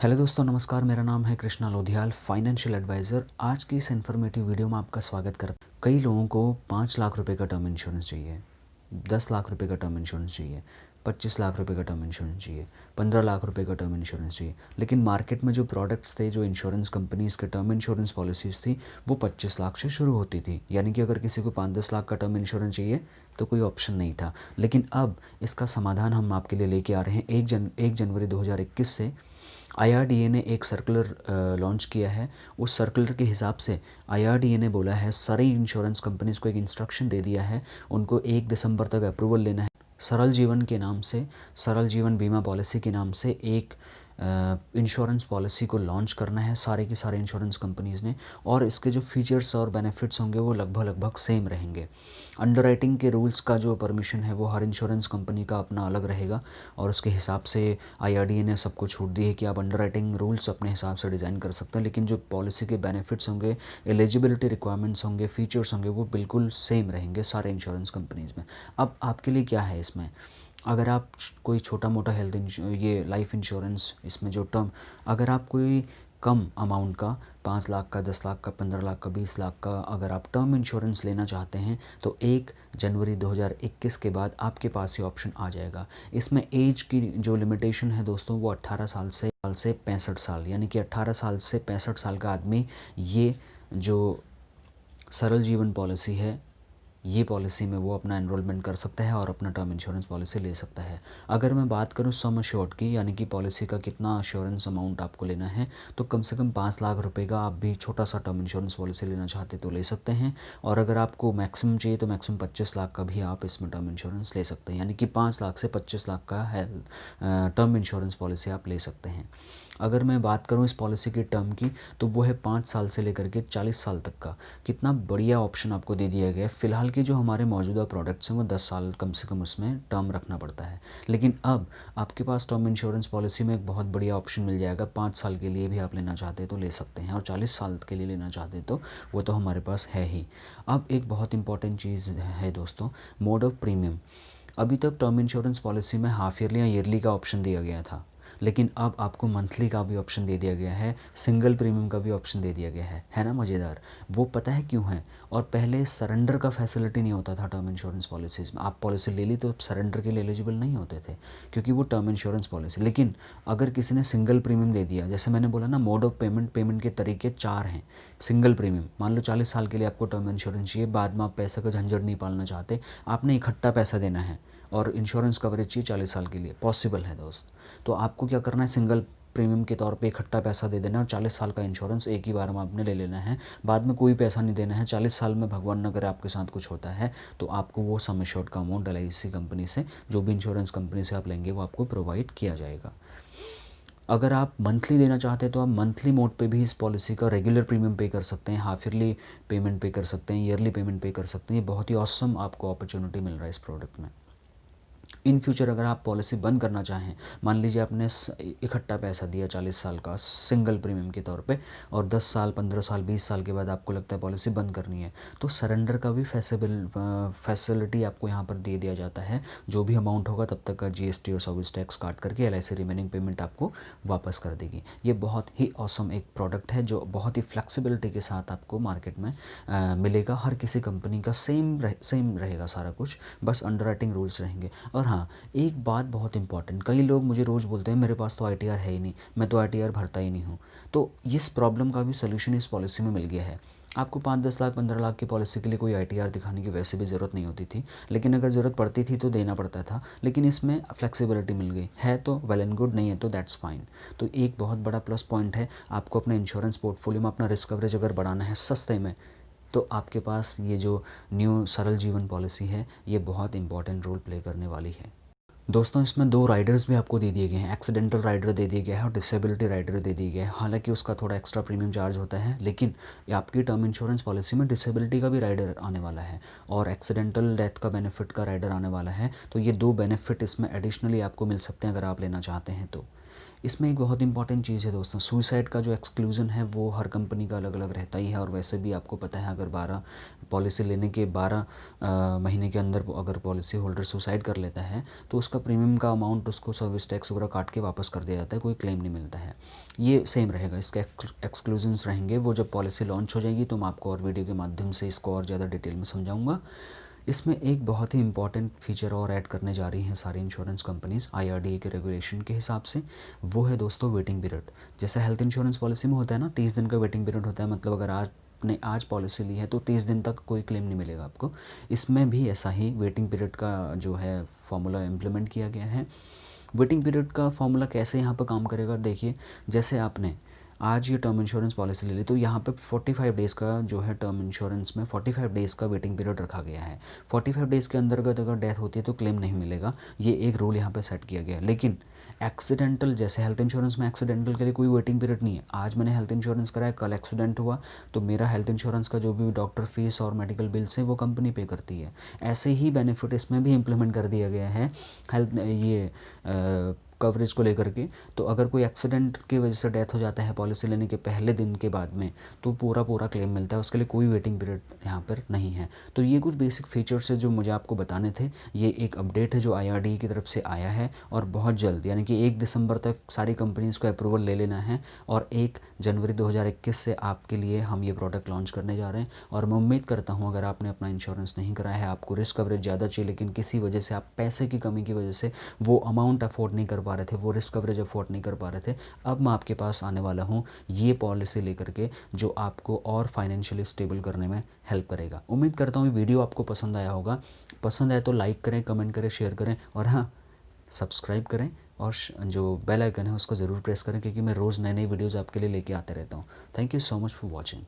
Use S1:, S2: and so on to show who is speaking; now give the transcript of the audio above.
S1: Hello दोस्तों, नमस्कार। मेरा नाम है कृष्णा लोधियाल, फाइनेंशियल एडवाइज़र। आज की इस इन्फॉर्मेटिव वीडियो में आपका स्वागत करता हूँ। कई लोगों को 5 लाख रुपए का टर्म इंश्योरेंस चाहिए, 10 लाख रुपए का टर्म इंश्योरेंस चाहिए, 25 लाख रुपए का टर्म इंश्योरेंस चाहिए, 15 लाख रुपए का टर्म इंश्योरेंस चाहिए। लेकिन मार्केट में जो प्रोडक्ट्स थे, जो इंश्योरेंस कंपनीज़ के टर्म इंश्योरेंस पॉलिसीज़ थी, वो 25 लाख से शुरू होती थी। यानी कि अगर किसी को 5-10 लाख का टर्म इंश्योरेंस चाहिए तो कोई ऑप्शन नहीं था। लेकिन अब इसका समाधान हम आपके लिए लेके आ रहे हैं। 1 जनवरी 2021 से आईआरडीए ने एक सर्कुलर लॉन्च किया है। उस सर्कुलर के हिसाब से आईआरडीए ने बोला है, सारी इंश्योरेंस कंपनीज़ को एक इंस्ट्रक्शन दे दिया है, उनको 1 दिसंबर तक अप्रूवल लेना है। सरल जीवन के नाम से, सरल जीवन बीमा पॉलिसी के नाम से एक इंश्योरेंस पॉलिसी को लॉन्च करना है सारे के सारे इंश्योरेंस कंपनीज़ ने। और इसके जो फीचर्स और बेनिफिट्स होंगे वो लगभग सेम रहेंगे। अंडरराइटिंग के रूल्स का जो परमिशन है वो हर इंश्योरेंस कंपनी का अपना अलग रहेगा, और उसके हिसाब से आईआरडीए ने सबको छूट दी है कि आप अंडरराइटिंग रूल्स अपने हिसाब से डिज़ाइन कर सकते हैं। लेकिन जो पॉलिसी के बेनिफिट्स होंगे, एलिजिबिलिटी रिक्वायरमेंट्स होंगे, फीचर्स होंगे, वो बिल्कुल सेम रहेंगे सारे इंश्योरेंस कंपनीज़ में। अब आपके लिए क्या है इसमें, अगर आप कोई छोटा मोटा ये लाइफ इंश्योरेंस, इसमें जो टर्म, अगर आप कोई कम अमाउंट का 5 लाख का, 10 लाख का, 15 लाख का, 20 लाख का अगर आप टर्म इंश्योरेंस लेना चाहते हैं तो 1 जनवरी 2021 के बाद आपके पास ये ऑप्शन आ जाएगा। इसमें एज की जो लिमिटेशन है दोस्तों, वो 18 साल से 65 साल, यानी कि 18 साल से 65 साल का आदमी ये जो सरल जीवन पॉलिसी है, ये पॉलिसी में वो अपना एनरोलमेंट कर सकता है और अपना टर्म इंश्योरेंस पॉलिसी ले सकता है। अगर मैं बात करूँ सम अश्योर्ड की, यानी कि पॉलिसी का कितना अश्योरेंस अमाउंट आपको लेना है, तो कम से कम 5 लाख रुपए का आप भी छोटा सा टर्म इंश्योरेंस पॉलिसी लेना चाहते तो ले सकते हैं। और अगर आपको मैक्सिमम चाहिए तो मैक्सिमम 25 लाख का भी आप इसमें टर्म इंश्योरेंस ले सकते हैं। यानी कि 5 लाख से 25 लाख का टर्म इंश्योरेंस पॉलिसी आप ले सकते हैं। अगर मैं बात करूं इस पॉलिसी की टर्म की, तो वो है 5 साल से लेकर के 40 साल तक का। कितना बढ़िया ऑप्शन आपको दे दिया गया है। फ़िलहाल के जो हमारे मौजूदा प्रोडक्ट्स हैं वो 10 साल कम से कम उसमें टर्म रखना पड़ता है। लेकिन अब आपके पास टर्म इंश्योरेंस पॉलिसी में एक बहुत बढ़िया ऑप्शन मिल जाएगा। 5 साल के लिए भी आप लेना चाहते तो ले सकते हैं, और 40 साल के लिए लेना चाहते तो वो तो हमारे पास है ही। अब एक बहुत इंपॉर्टेंट चीज़ है दोस्तों, मोड ऑफ प्रीमियम। अभी तक टर्म इंश्योरेंस पॉलिसी में हाफ ईयरली या ईयरली का ऑप्शन दिया गया था, लेकिन अब आपको मंथली का भी ऑप्शन दे दिया गया है, सिंगल प्रीमियम का भी ऑप्शन दे दिया गया है ना मज़ेदार। वो पता है क्यों है? और पहले सरेंडर का फैसिलिटी नहीं होता था टर्म इंश्योरेंस पॉलिसीज़ में। आप पॉलिसी ले ली तो सरेंडर के लिए एलिजिबल नहीं होते थे, क्योंकि वो टर्म इंश्योरेंस पॉलिसी। लेकिन अगर किसी ने सिंगल प्रीमियम दे दिया, जैसे मैंने बोला ना, मोड ऑफ पेमेंट, पेमेंट के तरीके 4 हैं। सिंगल प्रीमियम, मान लो 40 साल के लिए आपको टर्म इंश्योरेंस चाहिए, बाद में आप पैसे का झंझट नहीं पालना चाहते, आपने इकट्ठा पैसा देना है और इंश्योरेंस कवरेज चाहिए 40 साल के लिए, पॉसिबल है दोस्त। तो आपको क्या करना है, सिंगल प्रीमियम के तौर पे इकट्ठा पैसा दे देना है और 40 साल का इंश्योरेंस एक ही बार में आपने ले लेना है। बाद में कोई पैसा नहीं देना है। 40 साल में भगवान न करे आपके साथ कुछ होता है तो आपको वो सम एश्योर्ड का अमाउंट एलआईसी कंपनी से, जो भी इंश्योरेंस कंपनी से आप लेंगे, वो आपको प्रोवाइड किया जाएगा। अगर आप मंथली देना चाहते हैं तो आप मंथली मोड पे भी इस पॉलिसी का रेगुलर प्रीमियम पे कर सकते हैं, हाफ ईयरली पेमेंट पे कर सकते हैं, ईयरली पेमेंट पे कर सकते हैं। ये बहुत ही ऑसम आपको अपॉर्चुनिटी मिल रहा है इस प्रोडक्ट में। इन फ्यूचर अगर आप पॉलिसी बंद करना चाहें, मान लीजिए आपने इकट्ठा पैसा दिया 40 साल का सिंगल प्रीमियम के तौर पे, और 10 साल, 15 साल, 20 साल के बाद आपको लगता है पॉलिसी बंद करनी है, तो सरेंडर का भी फैसिलिटी आपको यहाँ पर दे दिया जाता है। जो भी अमाउंट होगा तब तक का जीएसटी और सर्विस टैक्स काट करके एलआईसी रिमेनिंग पेमेंट आपको वापस कर देगी। ये बहुत ही ऑसम एक प्रोडक्ट है जो बहुत ही फ्लेक्सिबिलिटी के साथ आपको मार्केट में मिलेगा। हर किसी कंपनी का सेम रहेगा सारा कुछ, बस अंडरराइटिंग रूल्स रहेंगे। और हाँ, एक बात बहुत इंपॉर्टेंट, कई लोग मुझे रोज़ बोलते हैं मेरे पास तो आईटीआर है ही नहीं, मैं तो आईटीआर भरता ही नहीं हूँ। तो इस प्रॉब्लम का भी सोल्यूशन इस पॉलिसी में मिल गया है। आपको 5-10 लाख, 15 लाख की पॉलिसी के लिए कोई आईटीआर दिखाने की वैसे भी ज़रूरत नहीं होती थी, लेकिन अगर ज़रूरत पड़ती थी तो देना पड़ता था। लेकिन इसमें फ्लेक्सिबिलिटी मिल गई है, तो वेल एंड गुड, नहीं है तो दैट्स फाइन। तो एक बहुत बड़ा प्लस पॉइंट है। आपको अपना इंश्योरेंस पोर्टफोलियो में अपना रिस्क कवरेज अगर बढ़ाना है सस्ते में, तो आपके पास ये जो न्यू सरल जीवन पॉलिसी है, ये बहुत इंपॉर्टेंट रोल प्ले करने वाली है। दोस्तों, इसमें 2 राइडर्स भी आपको दे दिए गए हैं। एक्सीडेंटल राइडर दे दिया गया है और डिसेबिलिटी राइडर दे दिया गया है। हालांकि उसका थोड़ा एक्स्ट्रा प्रीमियम चार्ज होता है, लेकिन आपकी टर्म इंश्योरेंस पॉलिसी में डिसेबिलिटी का भी राइडर आने वाला है और एक्सीडेंटल डेथ का बेनिफिट का राइडर आने वाला है। तो ये 2 बेनिफिट इसमें एडिशनली आपको मिल सकते हैं अगर आप लेना चाहते हैं तो। इसमें एक बहुत इंपॉर्टेंट चीज़ है दोस्तों, सुसाइड का जो एक्सक्लूज़न है वो हर कंपनी का अलग अलग रहता ही है। और वैसे भी आपको पता है, अगर 12 पॉलिसी लेने के 12 महीने के अंदर अगर पॉलिसी होल्डर सुसाइड कर लेता है तो उसका उसका प्रीमियम का अमाउंट उसको सर्विस टैक्स वगैरह काट के वापस कर दिया जाता है, कोई क्लेम नहीं मिलता है। ये सेम रहेगा, इसके एक्सक्लूजन्स रहेंगे। वो जब पॉलिसी लॉन्च हो जाएगी तो मैं आपको और वीडियो के माध्यम से इसको और ज़्यादा डिटेल में समझाऊंगा। इसमें एक बहुत ही इंपॉर्टेंट फीचर और ऐड करने जा रही हैं सारी इंश्योरेंस कंपनीज IRDA के रेगुलेशन के हिसाब से। वो है दोस्तों वेटिंग पीरियड। जैसे हेल्थ इंश्योरेंस पॉलिसी में होता है ना, 30 दिन का वेटिंग पीरियड होता है, मतलब अगर आपने आज पॉलिसी ली है तो 30 दिन तक कोई क्लेम नहीं मिलेगा आपको। इसमें भी ऐसा ही वेटिंग पीरियड का जो है फॉर्मूला इम्प्लीमेंट किया गया है। वेटिंग पीरियड का फॉर्मूला कैसे यहाँ पर काम करेगा, देखिए जैसे आपने आज ये टर्म इंश्योरेंस पॉलिसी ले ली तो यहाँ पे 45 डेज़ का जो है टर्म इंश्योरेंस में 45 डेज़ का वेटिंग पीरियड रखा गया है। 45 डेज़ के अंतर्गत अगर डेथ होती है तो क्लेम नहीं मिलेगा, ये एक रूल यहाँ पे सेट किया गया है। लेकिन एक्सीडेंटल, जैसे हेल्थ इंश्योरेंस में एक्सीडेंटल के लिए कोई वेटिंग पीरियड नहीं है। आज मैंने हेल्थ इंश्योरेंस कराया, कल एक्सीडेंट हुआ तो मेरा हेल्थ इंश्योरेंस का जो भी डॉक्टर फीस और मेडिकल बिल्स है वो कंपनी पे करती है। ऐसे ही बेनिफिट इसमें भी इम्प्लीमेंट कर दिया गया है हेल्थ ये कवरेज को लेकर के। तो अगर कोई एक्सीडेंट की वजह से डेथ हो जाता है पॉलिसी लेने के पहले दिन के बाद में तो पूरा क्लेम मिलता है, उसके लिए कोई वेटिंग पीरियड यहाँ पर नहीं है। तो ये कुछ बेसिक फीचर्स है जो मुझे आपको बताने थे। ये एक अपडेट है जो IRDA की तरफ से आया है और बहुत जल्द यानी कि 1 दिसंबर तक सारी कंपनीज़ को अप्रूवल ले लेना है और 1 जनवरी 2021 से आपके लिए हम ये प्रोडक्ट लॉन्च करने जा रहे हैं। और मैं उम्मीद करता हूँ अगर आपने अपना इंश्योरेंस नहीं कराया है, आपको रिस्क कवरेज ज़्यादा चाहिए लेकिन किसी वजह से आप पैसे की कमी की वजह से वो अमाउंट अफोर्ड नहीं कर पा रहे थे, वो रिस्क कवरेज अफोर्ड नहीं कर पा रहे थे, अब मैं आपके पास आने वाला हूँ ये पॉलिसी लेकर के जो आपको और फाइनेंशियली स्टेबल करने में हेल्प करेगा। उम्मीद करता हूँ वीडियो आपको पसंद आया होगा। पसंद आए तो लाइक करें, कमेंट करें, शेयर करें और हाँ, सब्सक्राइब करें और जो बेल आइकन है उसको ज़रूर प्रेस करें क्योंकि मैं रोज़ नए नए वीडियोज़ आपके लिए लेके आते रहता हूँ। Thank you so much for watching.